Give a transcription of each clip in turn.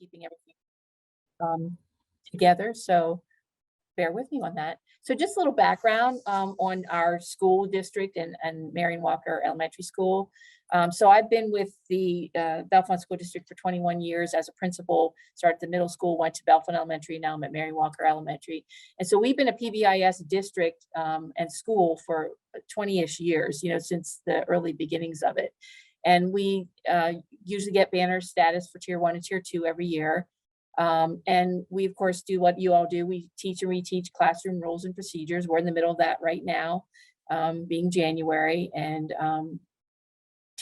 keeping everything together. So bear with me on that. So just a little background on our school district and Marion Walker Elementary School. So I've been with the Bellefonte School District for 21 years as a principal, started at the middle school, went to Bellefonte Elementary, now I'm at Marion Walker Elementary. And so we've been a PBIS district and school for 20-ish years, since the early beginnings of it. And we usually get banner status for tier 1 and tier 2 every year. And we, of course, do what you all do. We teach and reteach classroom rules and procedures. We're in the middle of that right now, being January, and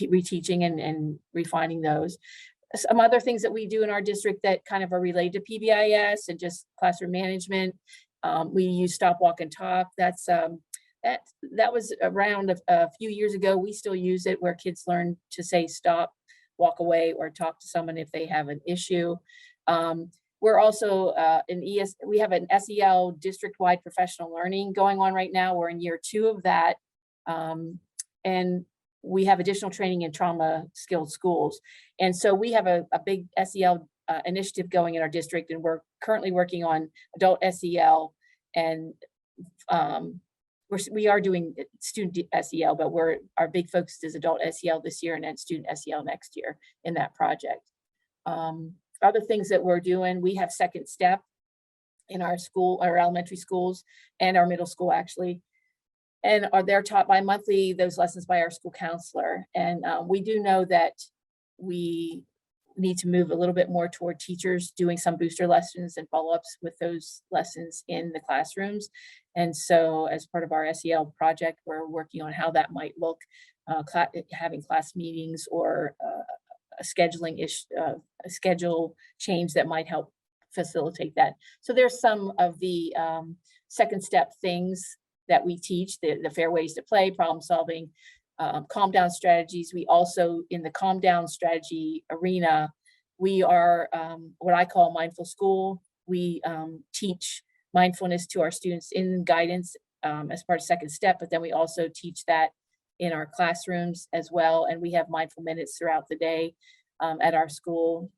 reteaching and refining those. Some other things that we do in our district that kind of are related to PBIS and just classroom management. We use Stop, Walk, and Talk. That was around a few years ago. We still use it, where kids learn to say stop, walk away, or talk to someone if they have an issue. We're also we have an SEL district-wide professional learning going on right now. We're in year 2 of that. And we have additional training in trauma skilled schools. And so we have a big SEL initiative going in our district, and we're currently working on adult SEL, and we are doing student SEL, but our big focus is adult SEL this year and then student SEL next year in that project. Other things that we're doing, we have Second Step in our school, our elementary schools, and our middle school actually. And they're taught by monthly, those lessons by our school counselor. And we do know that we need to move a little bit more toward teachers doing some booster lessons and follow-ups with those lessons in the classrooms. And so as part of our SEL project, we're working on how that might look, having class meetings or a schedule change that might help facilitate that. So there's some of the Second Step things that we teach, the fair ways to play, problem solving, calm down strategies. We also, in the calm down strategy arena, we are what I call mindful school. We teach mindfulness to our students in guidance as part of Second Step, but then we also teach that in our classrooms as well. And we have mindful minutes throughout the day at our school.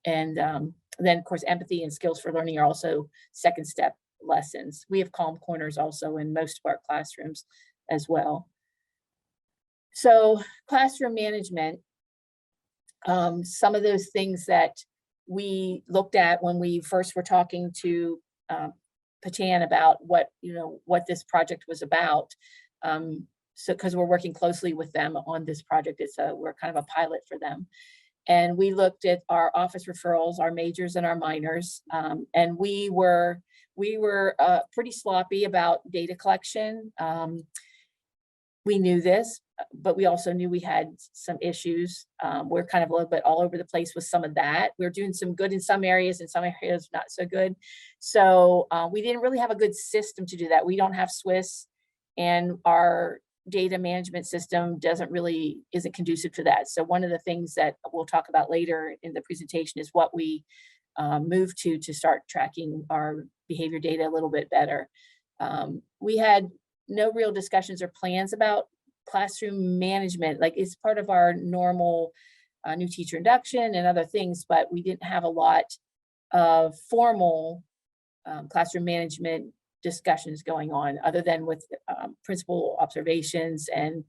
Then of course, empathy and skills for learning are also Second Step lessons. We have calm corners also in most of our classrooms as well. So classroom management, some of those things that we looked at when we first were talking to Patan about what this project was about. So because we're working closely with them on this project, we're kind of a pilot for them. And we looked at our office referrals, our majors and our minors, and we were pretty sloppy about data collection. We knew this, but we also knew we had some issues. We're kind of a little bit all over the place with some of that. We're doing some good in some areas, and some areas not so good. So we didn't really have a good system to do that. We don't have Swiss, and our data management system isn't conducive to that. So one of the things that we'll talk about later in the presentation is what we moved to start tracking our behavior data a little bit better. We had no real discussions or plans about classroom management. Like, it's part of our normal new teacher induction and other things, but we didn't have a lot of formal classroom management discussions going on, other than with principal observations and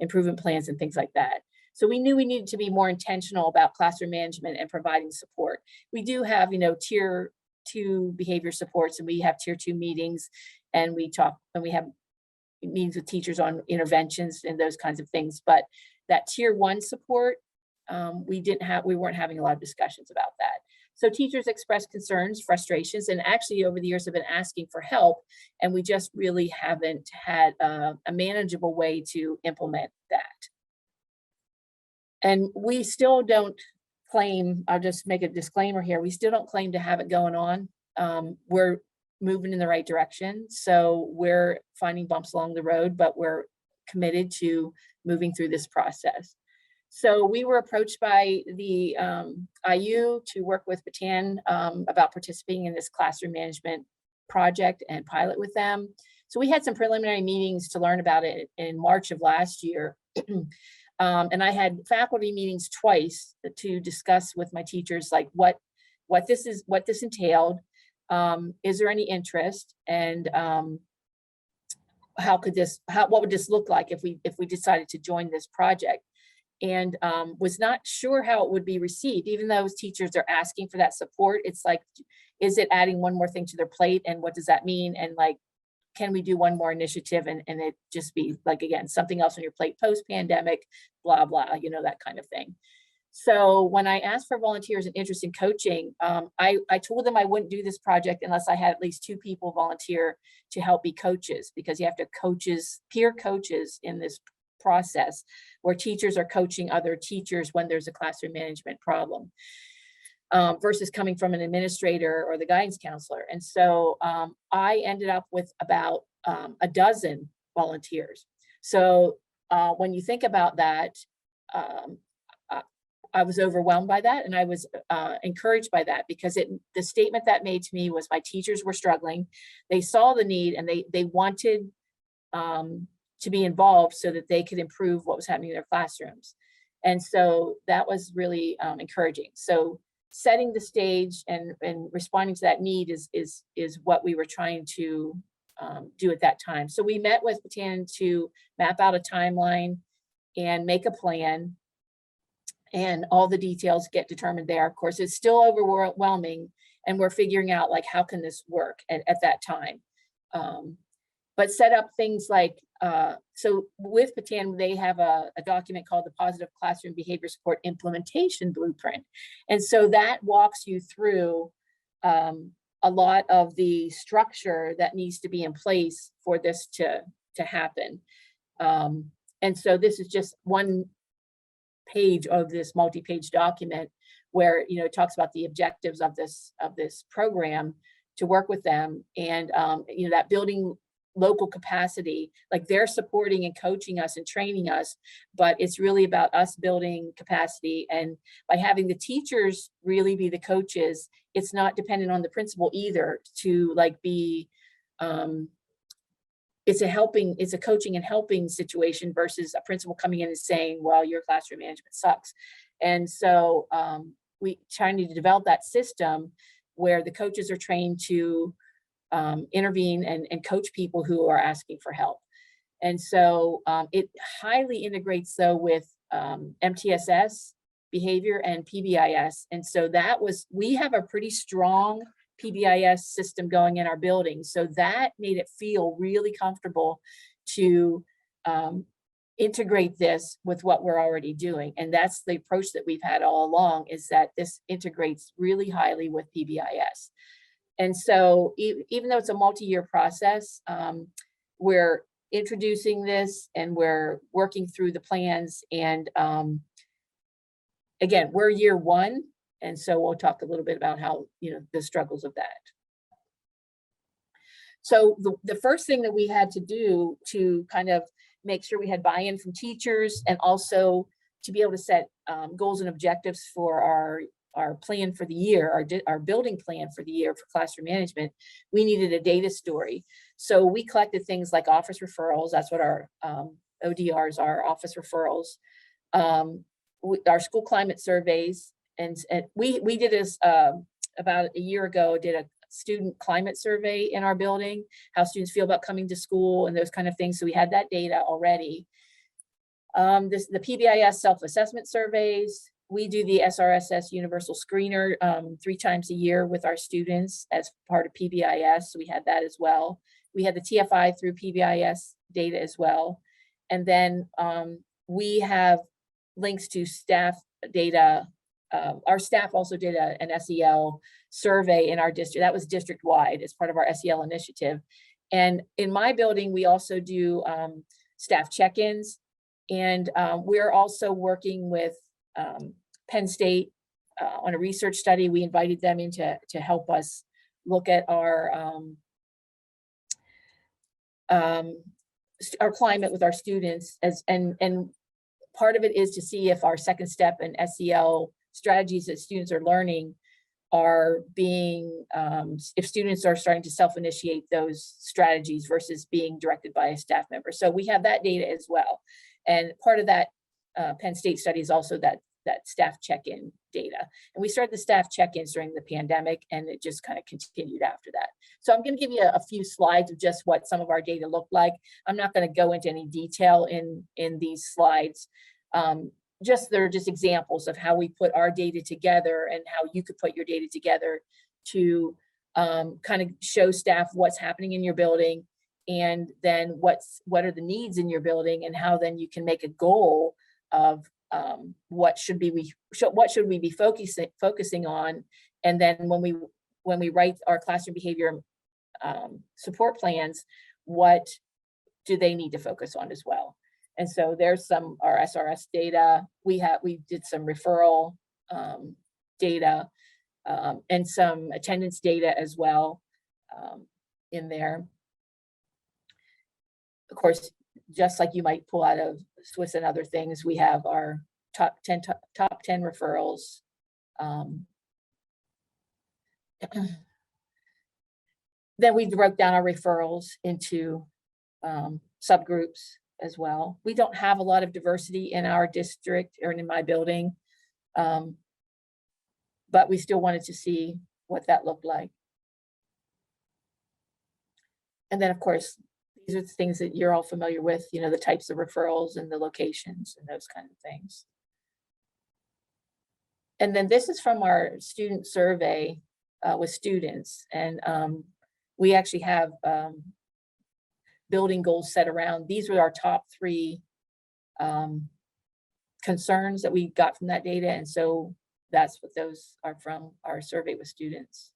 improvement plans and things like that. So we knew we needed to be more intentional about classroom management and providing support. We do have, tier 2 behavior supports, and we have tier 2 meetings, and we talk, and we have meetings with teachers on interventions and those kinds of things. But that tier 1 support, we weren't having a lot of discussions about that. So teachers expressed concerns, frustrations, and actually over the years have been asking for help, and we just really haven't had a manageable way to implement that. And we still don't claim, I'll just make a disclaimer here, we still don't claim to have it going on. We're moving in the right direction. So we're finding bumps along the road, but we're committed to moving through this process. So we were approached by the IU to work with Patan about participating in this classroom management project and pilot with them. So we had some preliminary meetings to learn about it in March of last year. And I had faculty meetings twice to discuss with my teachers, like what this entailed. Is there any interest? And what would this look like if we decided to join this project? And was not sure how it would be received, even though teachers are asking for that support. It's like, is it adding one more thing to their plate? And what does that mean? And like, can we do one more initiative and it just be like, again, something else on your plate post-pandemic, blah, blah, you know, that kind of thing. So when I asked for volunteers and interest in coaching, I told them I wouldn't do this project unless I had at least 2 people volunteer to help be coaches, because you have to peer coaches in this process where teachers are coaching other teachers when there's a classroom management problem, versus coming from an administrator or the guidance counselor. And so I ended up with about a dozen volunteers. So when you think about that, I was overwhelmed by that, and I was encouraged by that, because the statement that made to me was my teachers were struggling. They saw the need and they wanted to be involved so that they could improve what was happening in their classrooms. And so that was really encouraging. So setting the stage and responding to that need is what we were trying to do at that time. So we met with Bataan to map out a timeline and make a plan, and all the details get determined there. Of course, it's still overwhelming, and we're figuring out like, how can this work at that time? But set up things like, so with Bataan, they have a document called the Positive Classroom Behavior Support Implementation Blueprint. And so that walks you through a lot of the structure that needs to be in place for this to happen. And so this is just one page of this multi-page document where, you know, it talks about the objectives of this program, to work with them, and you know, that building local capacity, like they're supporting and coaching us and training us, but it's really about us building capacity. And by having the teachers really be the coaches, it's not dependent on the principal either to like be, it's a coaching and helping situation versus a principal coming in and saying, well, your classroom management sucks. And so we trying to develop that system where the coaches are trained to intervene and coach people who are asking for help. And so it highly integrates though with MTSS behavior and PBIS. And so we have a pretty strong PBIS system going in our building. So that made it feel really comfortable to integrate this with what we're already doing. And that's the approach that we've had all along, is that this integrates really highly with PBIS. And so even though it's a multi-year process, we're introducing this and we're working through the plans. And again, we're year 1. And so we'll talk a little bit about how, you know, the struggles of that. So the first thing that we had to do to kind of make sure we had buy-in from teachers, and also to be able to set goals and objectives for our plan for the year, our building plan for the year for classroom management, we needed a data story. So we collected things like office referrals. That's what our ODRs are, office referrals, our school climate surveys. And we did this about a year ago, did a student climate survey in our building, how students feel about coming to school and those kind of things. So we had that data already. The PBIS self-assessment surveys. We do the SRSS universal screener 3 times a year with our students as part of PBIS. So we had that as well. We had the TFI through PBIS data as well. And then we have links to staff data. Our staff also did an SEL survey in our district. That was district-wide as part of our SEL initiative. And in my building, we also do staff check-ins. And we're also working with Penn State on a research study. We invited them in to help us look at our climate with our students, and part of it is to see if our second step and SEL strategies that students are learning are being, if students are starting to self-initiate those strategies versus being directed by a staff member. So we have that data as well. And part of that Penn State study is also that staff check-in data. And we started the staff check-ins during the pandemic, and it just kind of continued after that. So I'm going to give you a few slides of just what some of our data looked like. I'm not going to go into any detail in these slides. They're just examples of how we put our data together and how you could put your data together to kind of show staff what's happening in your building, and then what are the needs in your building, and how then you can make a goal of what should we be focusing on. And then when we write our classroom behavior support plans, what do they need to focus on as well? And so there's our SRS data. We did some referral data and some attendance data as well in there. Of course, just like you might pull out of Swiss and other things, we have our top 10 referrals. Then we broke down our referrals into subgroups as well. We don't have a lot of diversity in our district or in my building, but we still wanted to see what that looked like. And then, of course, these are the things that you're all familiar with, the types of referrals and the locations and those kind of things. And then this is from our student survey with students. And we actually have building goals set around. These were our top 3 concerns that we got from that data. And so that's what those are from our survey with students.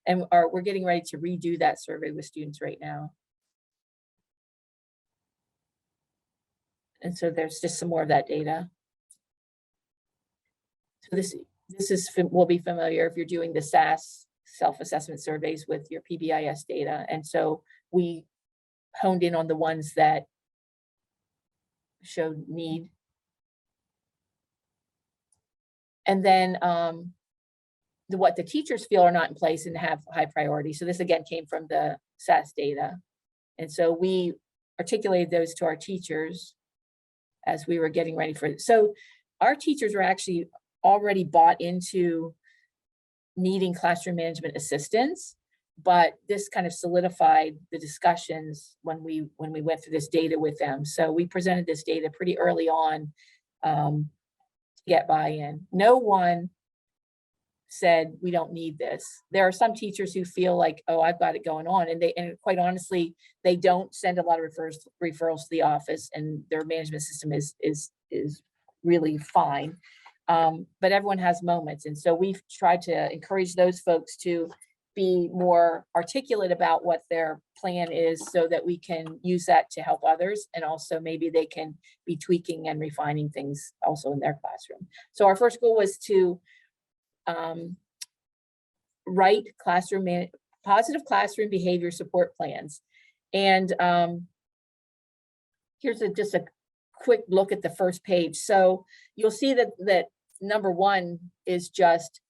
And we're getting ready to redo that survey with students right now. And so there's just some more of that data. So this will be familiar if you're doing the SAS self-assessment surveys with your PBIS data. And so we honed in on the ones that showed need. And then what the teachers feel are not in place and have high priority. So this again came from the SAS data. And so we articulated those to our teachers as we were getting ready for it. So our teachers were actually already bought into needing classroom management assistance, but this kind of solidified the discussions when we went through this data with them. So we presented this data pretty early on to get buy-in. No one said we don't need this. There are some teachers who feel like, oh, I've got it going on, and quite honestly, they don't send a lot of referrals to the office, and their management system is really fine. But everyone has moments, and so we've tried to encourage those folks to be more articulate about what their plan is, so that we can use that to help others, and also maybe they can be tweaking and refining things also in their classroom. So our first goal was to write positive classroom behavior support plans. And here's just a quick look at the first page. So you'll see that number 1 is just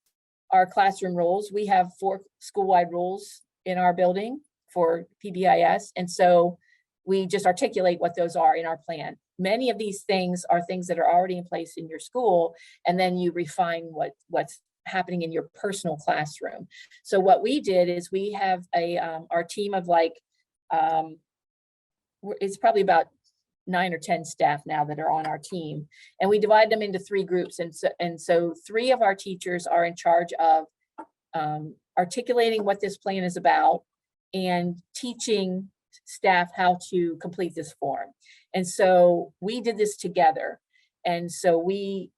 our classroom rules. We have 4 school-wide rules in our building for PBIS. And so we just articulate what those are in our plan. Many of these things are things that are already in place in your school, and then you refine what's happening in your personal classroom. So what we did is we have our team of it's probably about 9 or 10 staff now that are on our team, and we divide them into 3 groups. And so 3 of our teachers are in charge of articulating what this plan is about and teaching staff how to complete this form. And so we did this together. And so we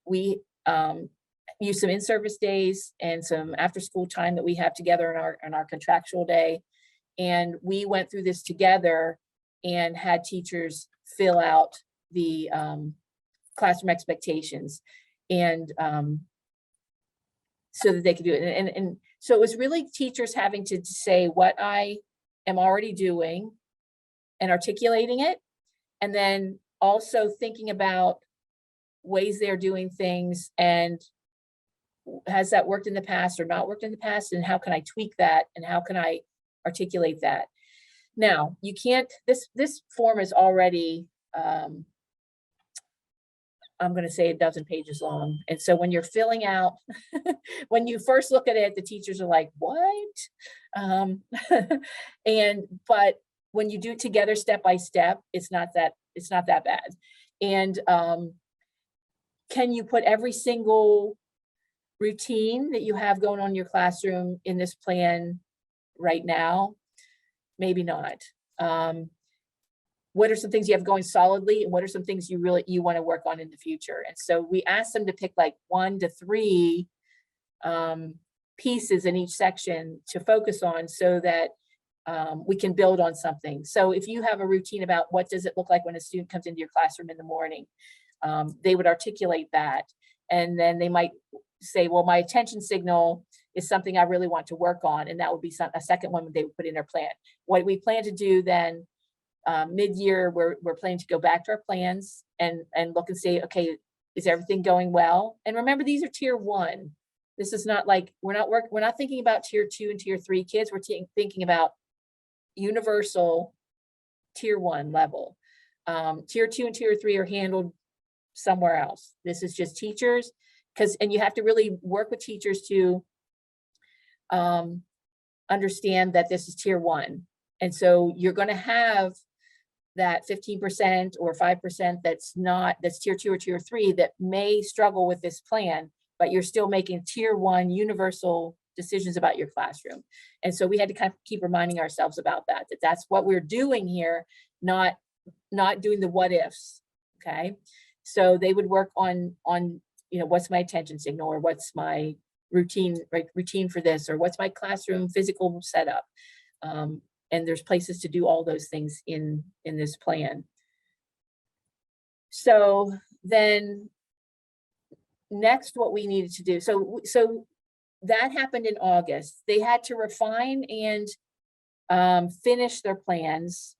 use some in-service days and some after-school time that we have together in our contractual day. And we went through this together and had teachers fill out the classroom expectations, and so that they could do it. And so it was really teachers having to say what I am already doing and articulating it, and then also thinking about ways they're doing things, and has that worked in the past or not worked in the past, and how can I tweak that, and how can I articulate that. Now, you can't, this form is already I'm going to say a dozen pages long. And so when you're filling out, when you first look at it, the teachers are like, what? But when you do it together step by step, it's not that bad. And can you put every single routine that you have going on in your classroom in this plan right now? Maybe not. What are some things you have going solidly, and what are some things you want to work on in the future? And so we asked them to pick like 1 to 3 pieces in each section to focus on, so that we can build on something. So if you have a routine about what does it look like when a student comes into your classroom in the morning, they would articulate that. And then they might say, well, my attention signal is something I really want to work on. And that would be a second one they would put in their plan. What we plan to do then, mid-year, we're planning to go back to our plans and look and say, okay, is everything going well? And remember, these are tier 1. This is not like, we're not thinking about tier 2 and tier 3 kids. We're thinking about universal tier 1 level. Tier 2 and tier 3 are handled somewhere else. This is just teachers, and you have to really work with teachers to understand that this is tier 1. And so you're going to have that 15% or 5% that's tier 2 or tier 3 that may struggle with this plan, but you're still making tier 1 universal decisions about your classroom. And so we had to kind of keep reminding ourselves about that's what we're doing here, not doing the what ifs. Okay. So they would work on, what's my attention signal, or what's my routine for this, or what's my classroom physical setup. And there's places to do all those things in this plan. So then next, what we needed to do, so that happened in August. They had to refine and finish their plans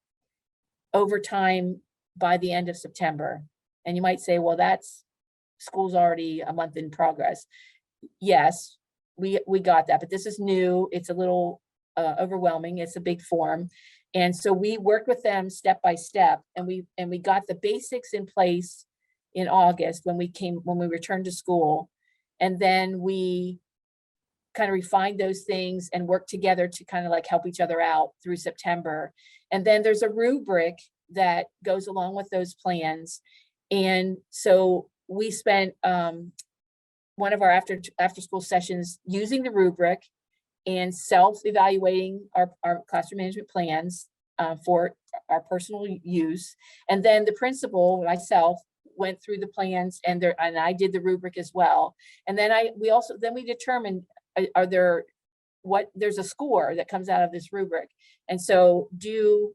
over time by the end of September. And you might say, well, school's already a month in progress. Yes, we got that, but this is new. It's a little overwhelming. It's a big form. And so we worked with them step by step, and we got the basics in place in August when we returned to school. And then we kind of refined those things and worked together to kind of like help each other out through September. And then there's a rubric that goes along with those plans. And so we spent one of our after school sessions using the rubric and self-evaluating our classroom management plans for our personal use. And then the principal, myself, went through the plans, and I did the rubric as well. And then we determined, there's a score that comes out of this rubric. And so, do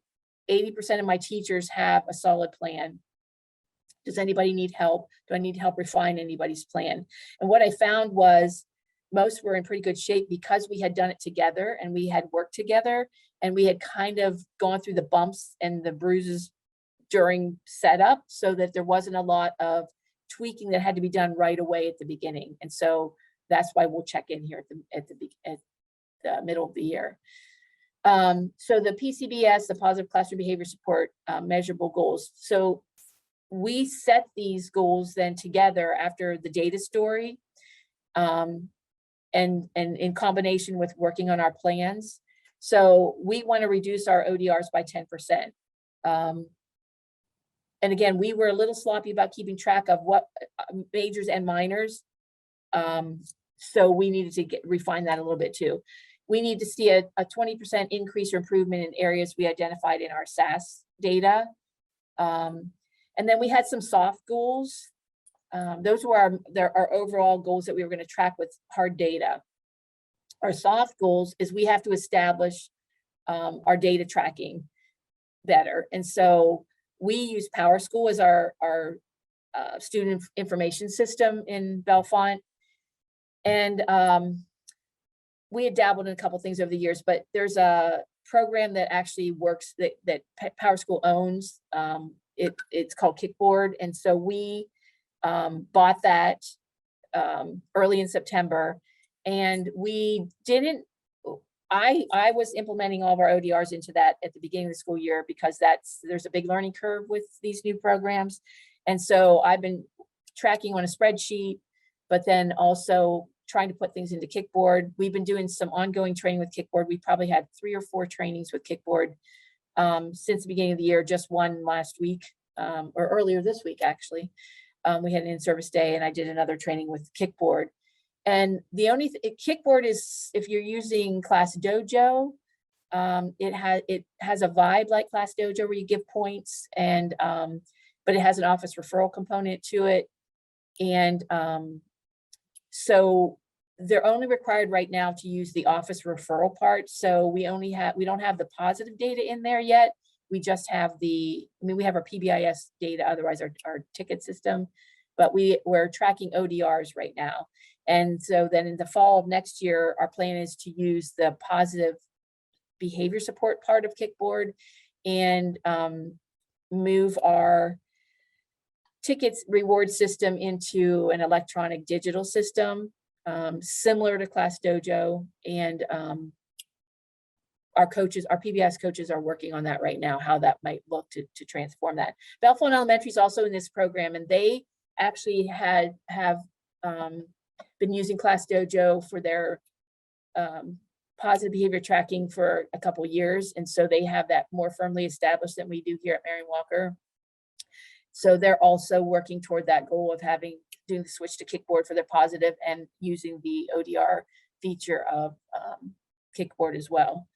80% of my teachers have a solid plan? Does anybody need help? Do I need help refine anybody's plan? And what I found was most were in pretty good shape because we had done it together and we had worked together, and we had kind of gone through the bumps and the bruises during setup, so that there wasn't a lot of tweaking that had to be done right away at the beginning. And so that's why we'll check in here at the middle of the year. So the PCBS, the Positive Classroom Behavior Support, measurable goals. So we set these goals then together after the data story, and in combination with working on our plans. So we want to reduce our ODRs by 10%. And again, we were a little sloppy about keeping track of what majors and minors. So we needed to refine that a little bit too. We need to see a 20% increase or improvement in areas we identified in our SAS data. And then we had some soft goals. Those were our overall goals that we were going to track with hard data. Our soft goals is we have to establish our data tracking better. And so we use PowerSchool as our student information system in Bellefonte. And we had dabbled in a couple things over the years, but there's a program that actually works that PowerSchool owns. It's called Kickboard. And so we bought that early in September, and we didn't, I was implementing all of our ODRs into that at the beginning of the school year, because there's a big learning curve with these new programs. And so I've been tracking on a spreadsheet, but then also trying to put things into Kickboard. We've been doing some ongoing training with Kickboard. We probably had 3 or 4 trainings with Kickboard since the beginning of the year, just one last week, or earlier this week, actually. We had an in-service day and I did another training with Kickboard. And the only Kickboard is, if you're using Class Dojo, it has a vibe like Class Dojo where you give points, and but it has an office referral component to it. And so they're only required right now to use the office referral part. So we don't have the positive data in there yet. We just have we have our PBIS data, otherwise our ticket system, but we're tracking ODRs right now. And so then in the fall of next year, our plan is to use the positive behavior support part of Kickboard and move our tickets reward system into an electronic digital system, similar to Class Dojo. And our PBS coaches are working on that right now, how that might look to transform that. Bellefonte Elementary is also in this program, and they actually have been using Class Dojo for their positive behavior tracking for a couple years. And so they have that more firmly established than we do here at Marion Walker. So they're also working toward that goal of doing the switch to Kickboard for their positive and using the ODR feature of Kickboard as well.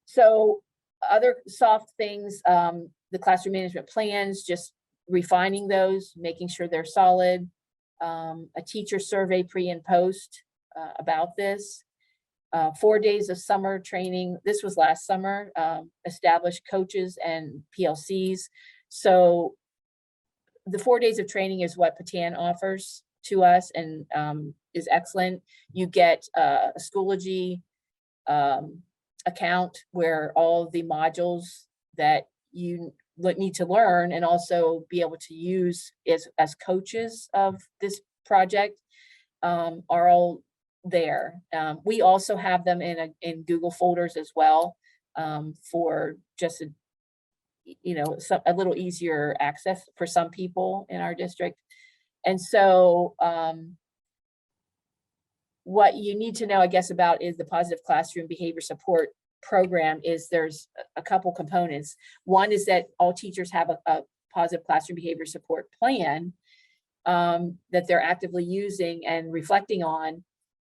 So other soft things, the classroom management plans, just refining those, making sure they're solid. A teacher survey pre and post about this. 4 days of summer training. This was last summer. Established coaches and PLCs. So the 4 days of training is what Patan offers to us, and is excellent. You get a Schoology account where all the modules that you need to learn and also be able to use as coaches of this project are all there. We also have them in Google folders as well, for just a little easier access for some people in our district. And so what you need to know, I guess, about is the positive classroom behavior support program is there's a couple components. One is that all teachers have a positive classroom behavior support plan that they're actively using and reflecting on.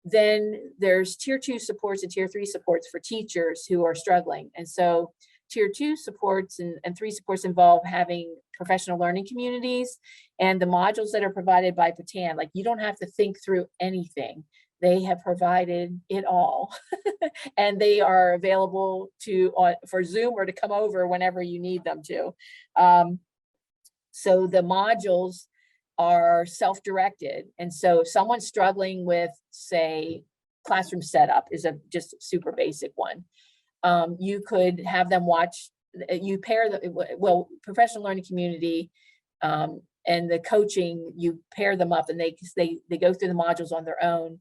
Then there's tier 2 supports and tier 3 supports for teachers who are struggling. And so tier 2 supports and 3 supports involve having professional learning communities and the modules that are provided by Patan. Like, you don't have to think through anything. They have provided it all and they are available for Zoom or to come over whenever you need them to. So the modules are self-directed. And so if someone's struggling with, say, classroom setup is just a super basic one. You could have them watch, you pair professional learning community and the coaching, you pair them up and they go through the modules on their own,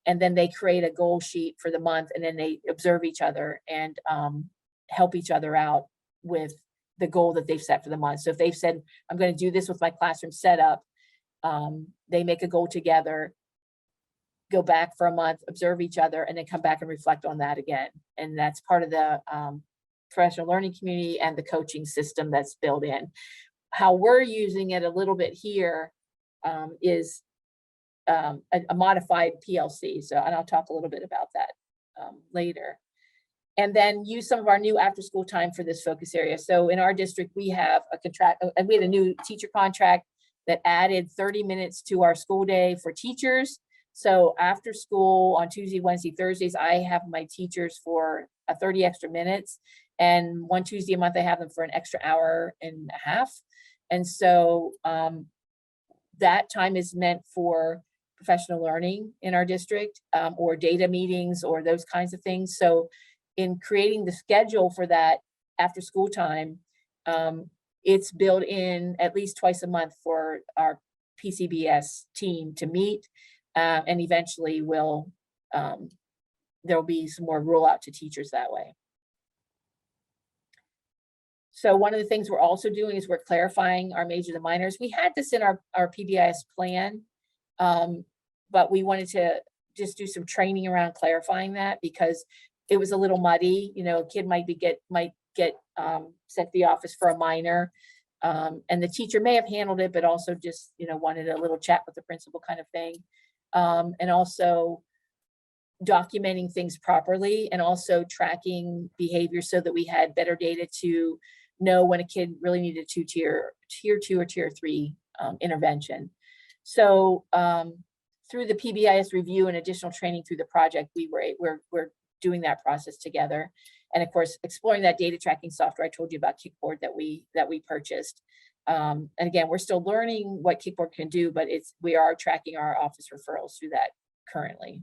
and then they create a goal sheet for the month, and then they observe each other and help each other out with the goal that they've set for the month. So if they've said, I'm going to do this with my classroom setup, they make a goal together, go back for a month, observe each other, and then come back and reflect on that again. And that's part of the professional learning community and the coaching system that's built in. How we're using it a little bit here is a modified PLC. So, and I'll talk a little bit about that later. And then use some of our new after school time for this focus area. So in our district, we have a contract, and we had a new teacher contract that added 30 minutes to our school day for teachers. So after school on Tuesday, Wednesday, Thursdays, I have my teachers for 30 extra minutes. And one Tuesday a month, I have them for an extra hour and a half. And so that time is meant for professional learning in our district, or data meetings or those kinds of things. So in creating the schedule for that after school time, it's built in at least twice a month for our PCBS team to meet, and eventually there'll be some more rollout to teachers that way. So one of the things we're also doing is we're clarifying our majors and minors. We had this in our PBIS plan, but we wanted to just do some training around clarifying that because it was a little muddy. You know, a kid might get sent to the office for a minor, and the teacher may have handled it, but also just, you know, wanted a little chat with the principal kind of thing, and also documenting things properly and also tracking behavior so that we had better data to know when a kid really needed tier 2 or tier 3 intervention. So through the PBIS review and additional training through the project, we're doing that process together. And of course, exploring that data tracking software I told you about, Kickboard, that we purchased. And again, we're still learning what Kickboard can do, but we are tracking our office referrals through that currently.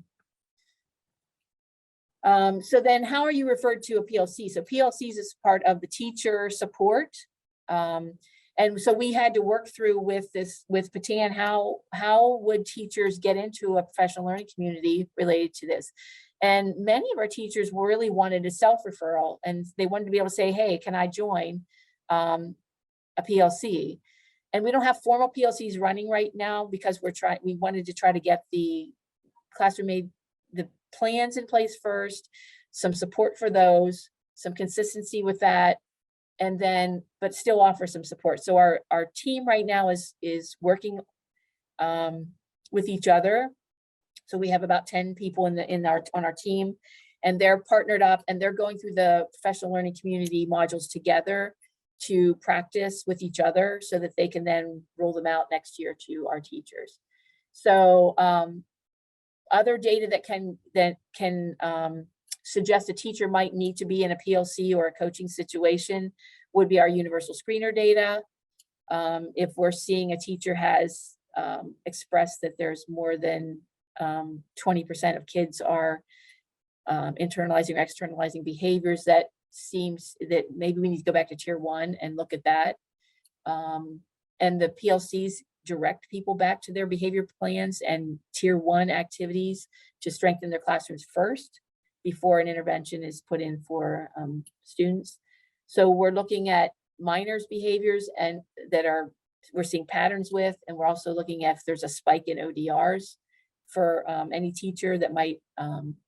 So then how are you referred to a PLC? So PLCs is part of the teacher support. And so we had to work through with Patan, how would teachers get into a professional learning community related to this? And many of our teachers really wanted a self-referral, and they wanted to be able to say, hey, can I join a PLC? And we don't have formal PLCs running right now because we wanted to try to get the classroom the plans in place first, some support for those, some consistency with that, and then, but still offer some support. So our team right now is working with each other. So we have about 10 people on our team, and they're partnered up and they're going through the professional learning community modules together to practice with each other so that they can then roll them out next year to our teachers. So other data that can suggest a teacher might need to be in a PLC or a coaching situation would be our universal screener data. If we're seeing a teacher has expressed that there's more than 20% of kids are internalizing or externalizing behaviors, that seems that maybe we need to go back to tier 1 and look at that. And the PLCs direct people back to their behavior plans and tier 1 activities to strengthen their classrooms first before an intervention is put in for students. So we're looking at minors' behaviors and we're seeing patterns with, and we're also looking at if there's a spike in ODRs for any teacher that might,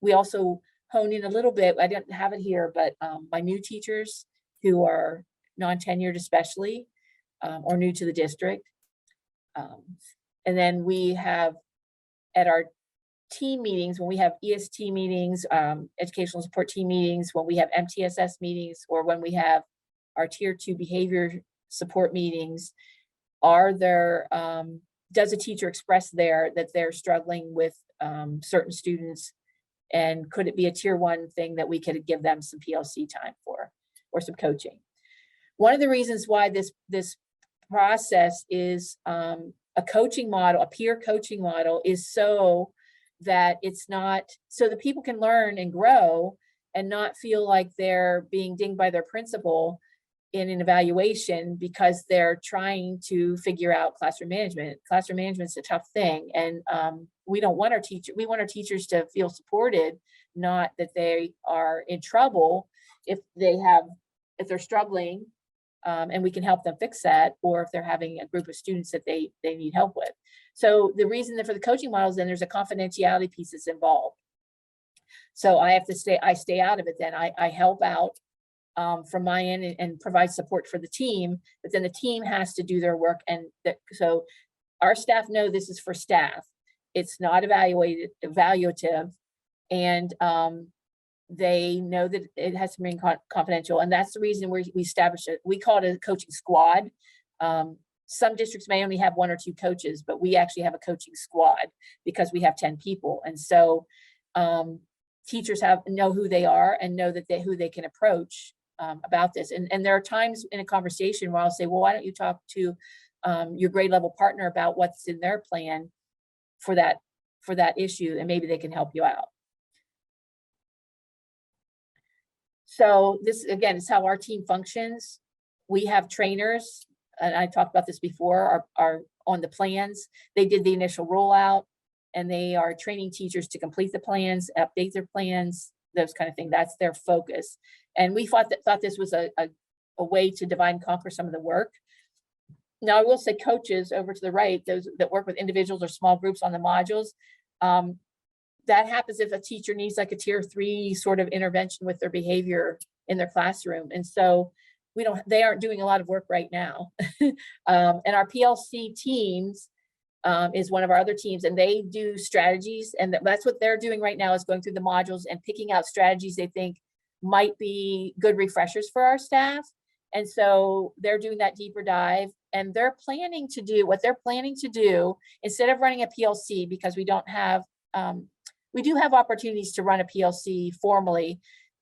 we also hone in a little bit, I didn't have it here, but my new teachers who are non-tenured especially, or new to the district. And then we have at our team meetings, when we have EST meetings, educational support team meetings, when we have MTSS meetings, or when we have our tier 2 behavior support meetings, does a teacher express that they're struggling with certain students, and could it be a tier 1 thing that we could give them some PLC time for, or some coaching? One of the reasons why this process is a coaching model, a peer coaching model, is so that it's not, so that people can learn and grow and not feel like they're being dinged by their principal in an evaluation because they're trying to figure out classroom management. Classroom management's a tough thing, and we want our teachers to feel supported, not that they are in trouble if they're struggling, and we can help them fix that, or if they're having a group of students that they need help with. So the reason that for the coaching models, then there's a confidentiality piece that's involved. So I stay out of it. Then I help out from my end and provide support for the team, but then the team has to do their work. And so our staff know this is for staff. It's not evaluative, and they know that it has to remain confidential. And that's the reason we established it. We call it a coaching squad. Some districts may only have 1 or 2 coaches, but we actually have a coaching squad because we have 10 people. And so teachers know who they are and know that who they can approach about this. And there are times in a conversation where I'll say, well, why don't you talk to your grade level partner about what's in their plan for that issue, and maybe they can help you out. So this, again, is how our team functions. We have trainers, and I talked about this before, are on the plans. They did the initial rollout, and they are training teachers to complete the plans, update their plans, those kind of things. That's their focus. And we thought this was a a way to divide and conquer some of the work. Now, I will say coaches over to the right, those that work with individuals or small groups on the modules, that happens if a teacher needs like a tier 3 sort of intervention with their behavior in their classroom. And so they aren't doing a lot of work right now. And our PLC teams is one of our other teams, and they do strategies, and that's what they're doing right now, is going through the modules and picking out strategies they think might be good refreshers for our staff. And so they're doing that deeper dive, and they're planning to do what they're planning to do instead of running a PLC, because we don't have, we do have opportunities to run a PLC formally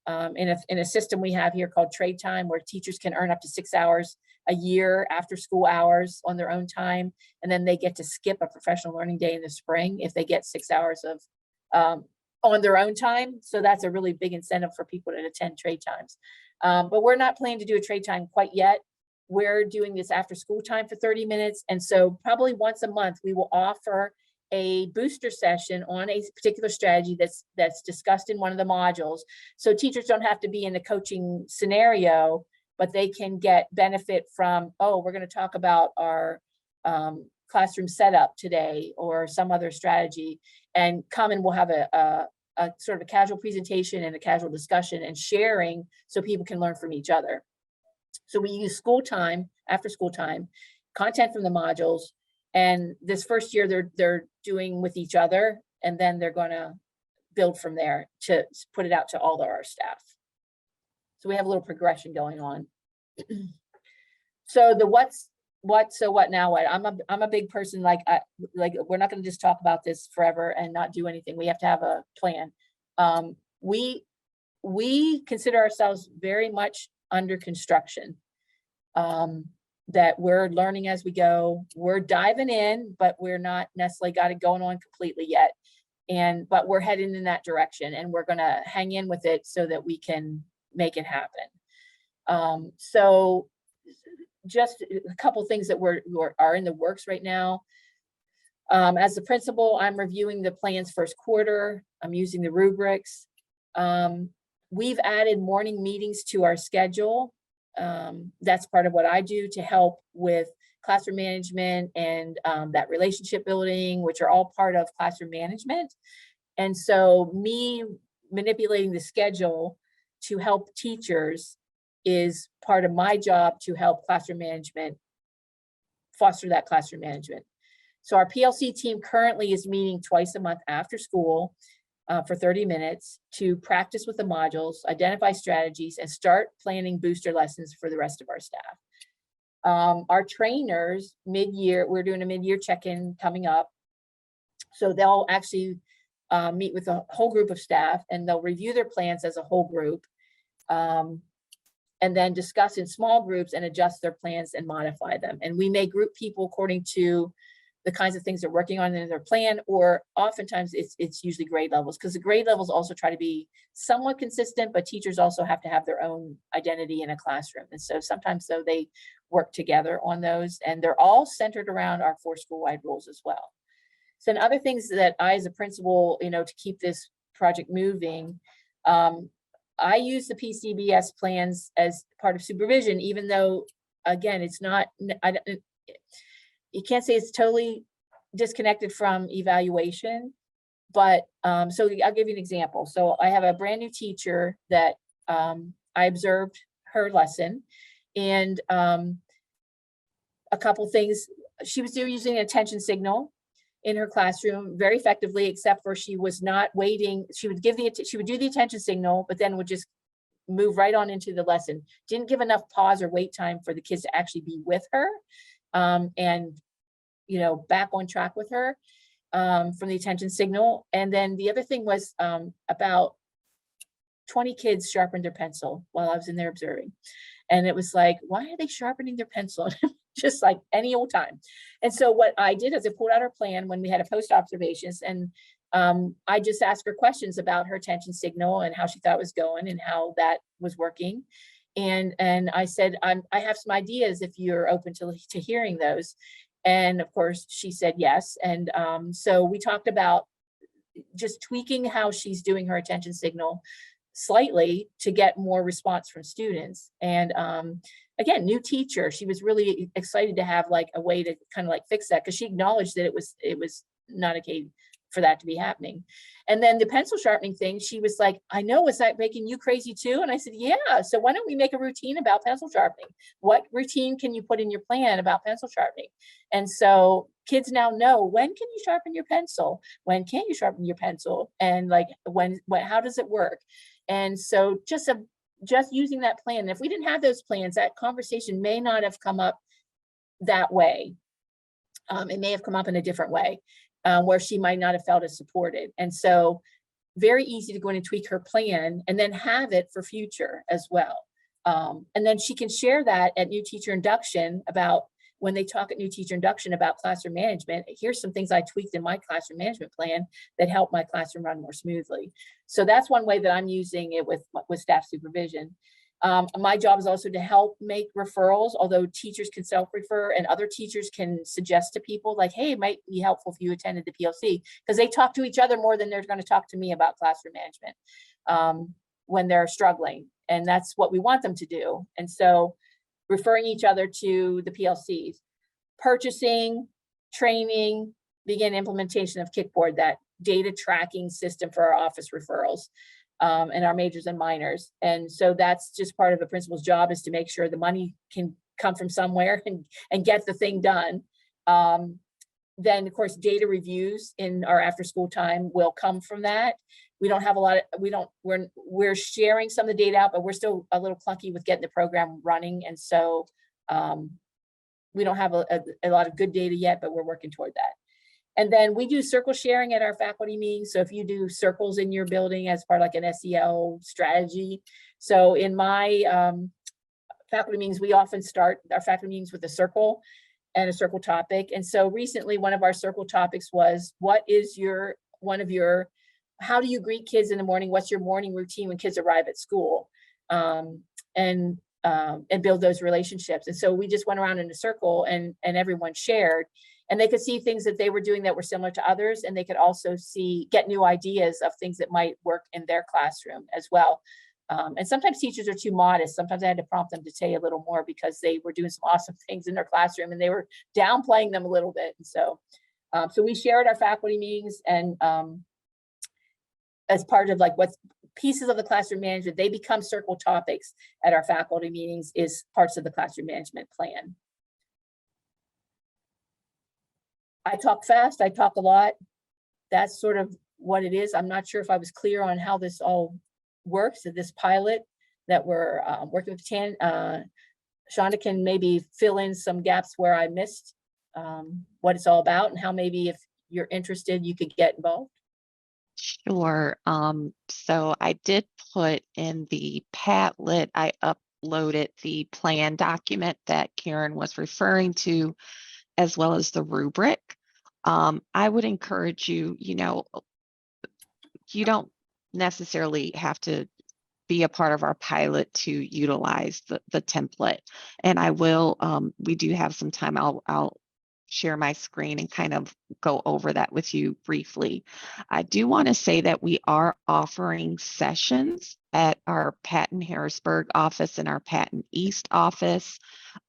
in a system we have here called Trade Time, where teachers can earn up to 6 hours a year after school hours on their own time. And then they get to skip a professional learning day in the spring if they get 6 hours of on their own time. So that's a really big incentive for people to attend Trade Times. But we're not planning to do a Trade Time quite yet. We're doing this after school time for 30 minutes. And so probably once a month, we will offer a booster session on a particular strategy that's discussed in one of the modules. So teachers don't have to be in the coaching scenario, but they can get benefit from, oh, we're going to talk about our classroom setup today or some other strategy, and come and we'll have a sort of a casual presentation and a casual discussion and sharing so people can learn from each other. So we use school time, after school time, content from the modules, and this first year they're doing with each other, and then they're going to build from there to put it out to all of our staff. So we have a little progression going on. So the so what now what? I'm a big person, like we're not going to just talk about this forever and not do anything. We have to have a plan. We consider ourselves very much under construction. That we're learning as we go. We're diving in, but we're not necessarily got it going on completely yet. But we're heading in that direction, and we're going to hang in with it so that we can make it happen. So just a couple things that are in the works right now. As the principal, I'm reviewing the plans first quarter. I'm using the rubrics. We've added morning meetings to our schedule. That's part of what I do to help with classroom management and that relationship building, which are all part of classroom management. And so me manipulating the schedule to help teachers is part of my job to help classroom management, foster that classroom management. So our PLC team currently is meeting twice a month after school for 30 minutes to practice with the modules, identify strategies, and start planning booster lessons for the rest of our staff. Our trainers, mid-year, we're doing a mid-year check-in coming up. So they'll actually meet with a whole group of staff, and they'll review their plans as a whole group, and then discuss in small groups and adjust their plans and modify them. And we may group people according to the kinds of things they're working on in their plan, or oftentimes it's usually grade levels, because the grade levels also try to be somewhat consistent, but teachers also have to have their own identity in a classroom. And so sometimes though they work together on those, and they're all centered around our 4 school-wide rules as well. So, and other things that I, as a principal, to keep this project moving, I use the PCBS plans as part of supervision, even though, again, it's not, you can't say it's totally disconnected from evaluation, but so I'll give you an example. So I have a brand new teacher that I observed her lesson, and a couple things. She was using an attention signal in her classroom very effectively, except for she was not waiting. She would do the attention signal, but then would just move right on into the lesson. Didn't give enough pause or wait time for the kids to actually be with her. And back on track with her from the attention signal. And then the other thing was about 20 kids sharpened their pencil while I was in there observing. And it was like, why are they sharpening their pencil? Just like any old time. And so what I did is I pulled out her plan when we had a post observations, and I just asked her questions about her attention signal and how she thought it was going and how that was working. And I said, I have some ideas if you're open to hearing those. And of course she said yes. And so we talked about just tweaking how she's doing her attention signal, slightly to get more response from students. And again, new teacher, she was really excited to have like a way to kind of like fix that, because she acknowledged that it was not okay for that to be happening. And then the pencil sharpening thing, she was like, I know, is that making you crazy too? And I said, yeah, so why don't we make a routine about pencil sharpening? What routine can you put in your plan about pencil sharpening? And so kids now know, when can you sharpen your pencil? When can't you sharpen your pencil? And like, when how does it work? And so just using that plan. And if we didn't have those plans, that conversation may not have come up that way. It may have come up in a different way, where she might not have felt as supported. And so very easy to go in and tweak her plan and then have it for future as well. And then she can share that at new teacher induction, about when they talk at new teacher induction about classroom management. Here's some things I tweaked in my classroom management plan that help my classroom run more smoothly. So that's one way that I'm using it with staff supervision. My job is also to help make referrals, although teachers can self-refer and other teachers can suggest to people like, hey, it might be helpful if you attended the PLC, because they talk to each other more than they're going to talk to me about classroom management when they're struggling. And that's what we want them to do. And so referring each other to the PLCs, purchasing, training, begin implementation of Kickboard, that data tracking system for our office referrals. And our majors and minors. And so that's just part of the principal's job, is to make sure the money can come from somewhere and get the thing done. Then of course, data reviews in our after school time will come from that. We don't have a lot of, we're sharing some of the data out, but we're still a little clunky with getting the program running. And so we don't have a lot of good data yet, but we're working toward that. And then we do circle sharing at our faculty meetings. So if you do circles in your building as part of like an SEL strategy. So in my faculty meetings, we often start our faculty meetings with a circle and a circle topic. And so recently, one of our circle topics was, what is how do you greet kids in the morning? What's your morning routine when kids arrive at school? And build those relationships. And so we just went around in a circle and everyone shared. And they could see things that they were doing that were similar to others. And they could also get new ideas of things that might work in their classroom as well. And sometimes teachers are too modest. Sometimes I had to prompt them to say a little more, because they were doing some awesome things in their classroom and they were downplaying them a little bit. And so we share at our faculty meetings, and as part of like what's pieces of the classroom management, they become circle topics at our faculty meetings, is parts of the classroom management plan. I talk fast, I talk a lot. That's sort of what it is. I'm not sure if I was clear on how this all works, at this pilot that we're working with Tan. Shonda can maybe fill in some gaps where I missed what it's all about, and how maybe if you're interested, you could get involved. Sure. So I did put in the Padlet, I uploaded the plan document that Karen was referring to, as well as the rubric. I would encourage you, you don't necessarily have to be a part of our pilot to utilize the template. And we do have some time. I'll share my screen and kind of go over that with you briefly. I do want to say that we are offering sessions at our Patton Harrisburg office and our Patton East office.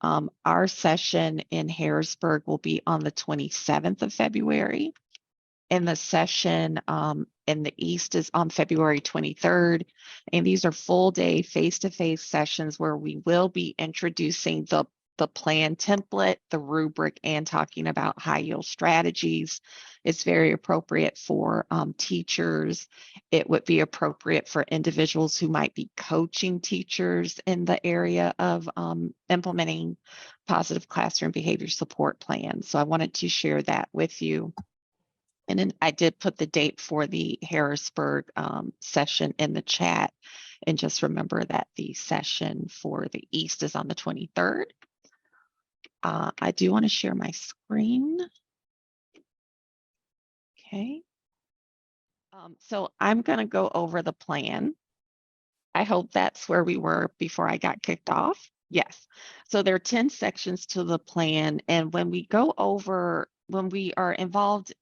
Our session in Harrisburg will be on the 27th of February. And the session in the East is on February 23rd. And these are full day face-to-face sessions where we will be introducing the plan template, the rubric, and talking about high yield strategies. It's very appropriate for teachers. It would be appropriate for individuals who might be coaching teachers in the area of implementing positive classroom behavior support plans. So I wanted to share that with you. And then I did put the date for the Harrisburg session in the chat. And just remember that the session for the East is on the 23rd. I do want to share my screen. Okay. So I'm going to go over the plan. I hope that's where we were before I got kicked off. Yes. So there are 10 sections to the plan. And when we go over when we are involved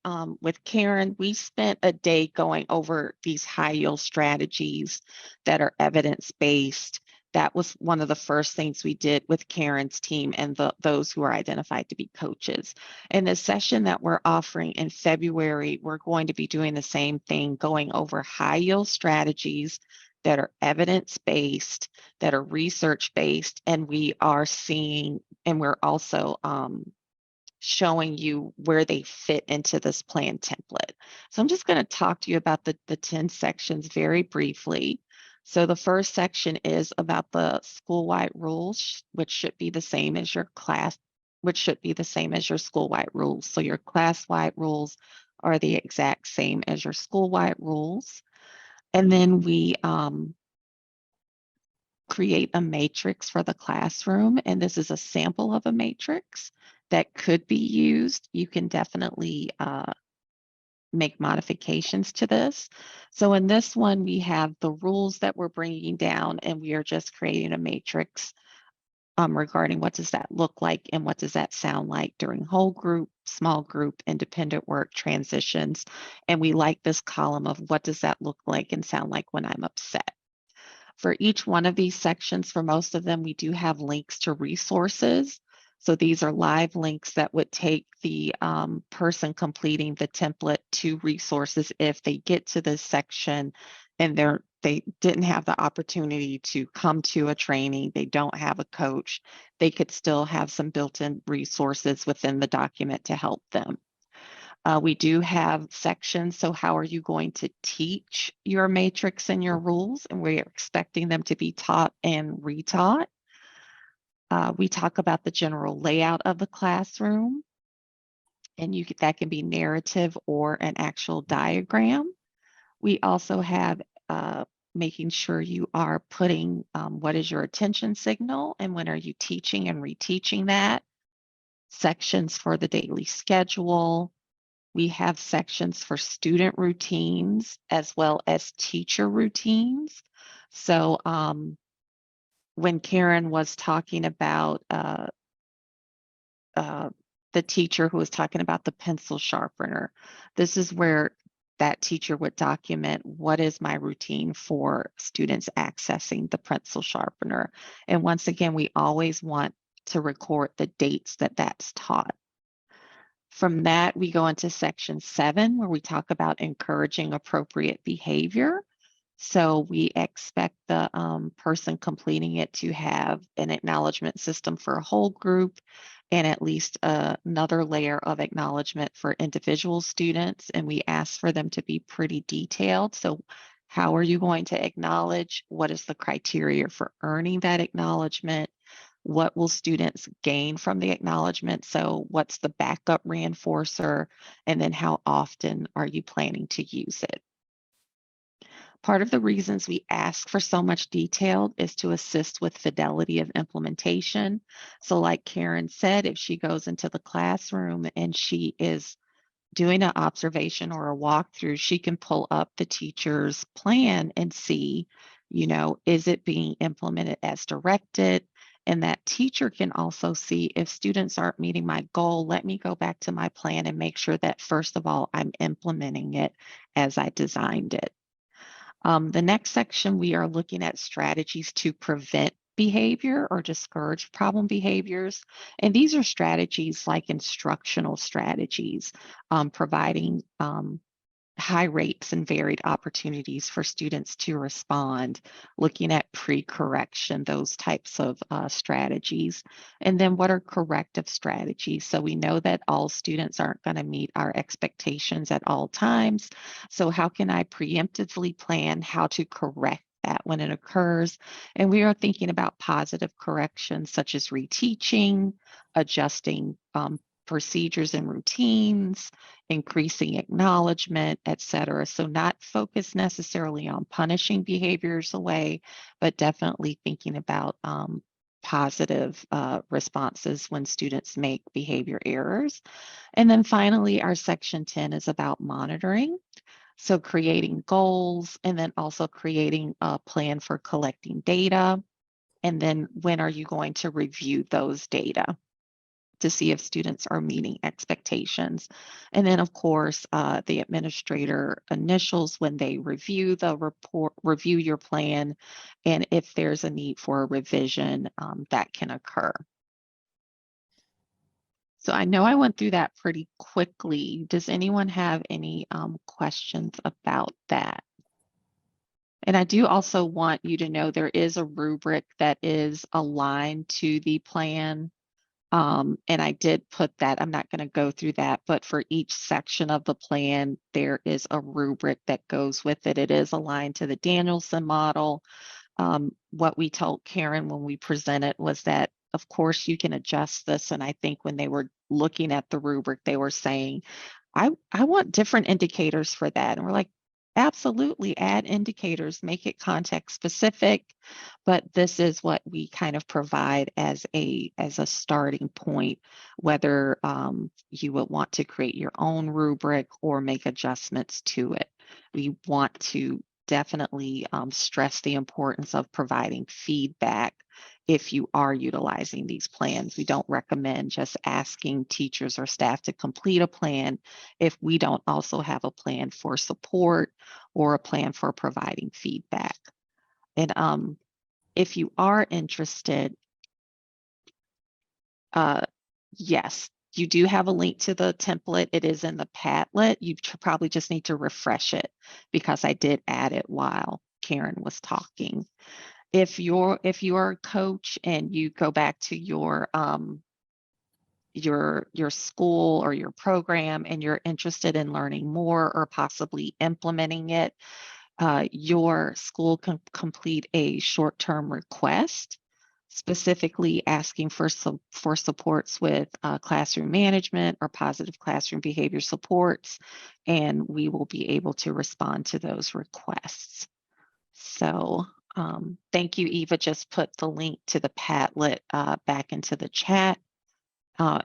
with Karen, we spent a day going over these high yield strategies that are evidence-based. That was one of the first things we did with Karen's team and those who are identified to be coaches. In the session that we're offering in February, we're going to be doing the same thing, going over high yield strategies that are evidence-based, that are research-based, and we are seeing, and we're also showing you where they fit into this plan template. So I'm just going to talk to you about the 10 sections very briefly. So the first section is about the school-wide rules, which should be the same as your class, which should be the same as your school-wide rules. So your class-wide rules are the exact same as your school-wide rules. And then we create a matrix for the classroom. And this is a sample of a matrix that could be used. You can definitely make modifications to this. So in this one, we have the rules that we're bringing down, and we are just creating a matrix regarding what does that look like and what does that sound like during whole group, small group, independent work, transitions. And we like this column of what does that look like and sound like when I'm upset. For each one of these sections, for most of them, we do have links to resources. So these are live links that would take the person completing the template to resources if they get to this section and they didn't have the opportunity to come to a training, they don't have a coach, they could still have some built-in resources within the document to help them. We do have sections. So how are you going to teach your matrix and your rules? And we're expecting them to be taught and retaught. We talk about the general layout of the classroom. And that can be narrative or an actual diagram. We also have making sure you are putting what is your attention signal and when are you teaching and reteaching that. Sections for the daily schedule. We have sections for student routines as well as teacher routines. So when Karen was talking about the teacher who was talking about the pencil sharpener, this is where that teacher would document what is my routine for students accessing the pencil sharpener. And once again, we always want to record the dates that that's taught. From that, we go into section 7, where we talk about encouraging appropriate behavior. So we expect the person completing it to have an acknowledgement system for a whole group and at least another layer of acknowledgement for individual students. And we ask for them to be pretty detailed. So how are you going to acknowledge? What is the criteria for earning that acknowledgement? What will students gain from the acknowledgement? So what's the backup reinforcer? And then how often are you planning to use it? Part of the reasons we ask for so much detail is to assist with fidelity of implementation. So like Karen said, if she goes into the classroom and she is doing an observation or a walkthrough, she can pull up the teacher's plan and see, is it being implemented as directed? And that teacher can also see if students aren't meeting my goal, let me go back to my plan and make sure that first of all, I'm implementing it as I designed it. The next section, we are looking at strategies to prevent behavior or discourage problem behaviors. And these are strategies like instructional strategies, providing high rates and varied opportunities for students to respond, looking at pre-correction, those types of strategies. And then what are corrective strategies? So we know that all students aren't going to meet our expectations at all times. So how can I preemptively plan how to correct that when it occurs? And we are thinking about positive corrections such as reteaching, adjusting procedures and routines, increasing acknowledgement, et cetera. So not focused necessarily on punishing behaviors away, but definitely thinking about positive responses when students make behavior errors. And then finally, our section 10 is about monitoring. So creating goals and then also creating a plan for collecting data. And then when are you going to review those data? to see if students are meeting expectations. And then, of course, the administrator initials when they review the report, review your plan, and if there's a need for a revision, that can occur. So I know I went through that pretty quickly. Does anyone have any questions about that? And I do also want you to know there is a rubric that is aligned to the plan. And I did put that, I'm not going to go through that, but for each section of the plan, there is a rubric that goes with it. It is aligned to the Danielson model. What we told Karen when we presented was that, of course, you can adjust this. And I think when they were looking at the rubric, they were saying, I want different indicators for that. And we're like, absolutely, add indicators, make it context specific. But this is what we kind of provide as a starting point, whether you would want to create your own rubric or make adjustments to it. We want to definitely stress the importance of providing feedback if you are utilizing these plans. We don't recommend just asking teachers or staff to complete a plan if we don't also have a plan for support or a plan for providing feedback. And if you are interested, yes, you do have a link to the template. It is in the Padlet. You probably just need to refresh it because I did add it while Karen was talking. If you're a coach and you go back to your school or your program and you're interested in learning more or possibly implementing it, your school can complete a short-term request specifically asking for supports with classroom management or positive classroom behavior supports, and we will be able to respond to those requests. So thank you, Eva. Just put the link to the Padlet back into the chat.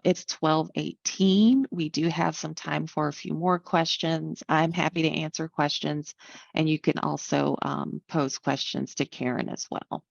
It's 12:18. We do have some time for a few more questions. I'm happy to answer questions, and you can also pose questions to Karen as well.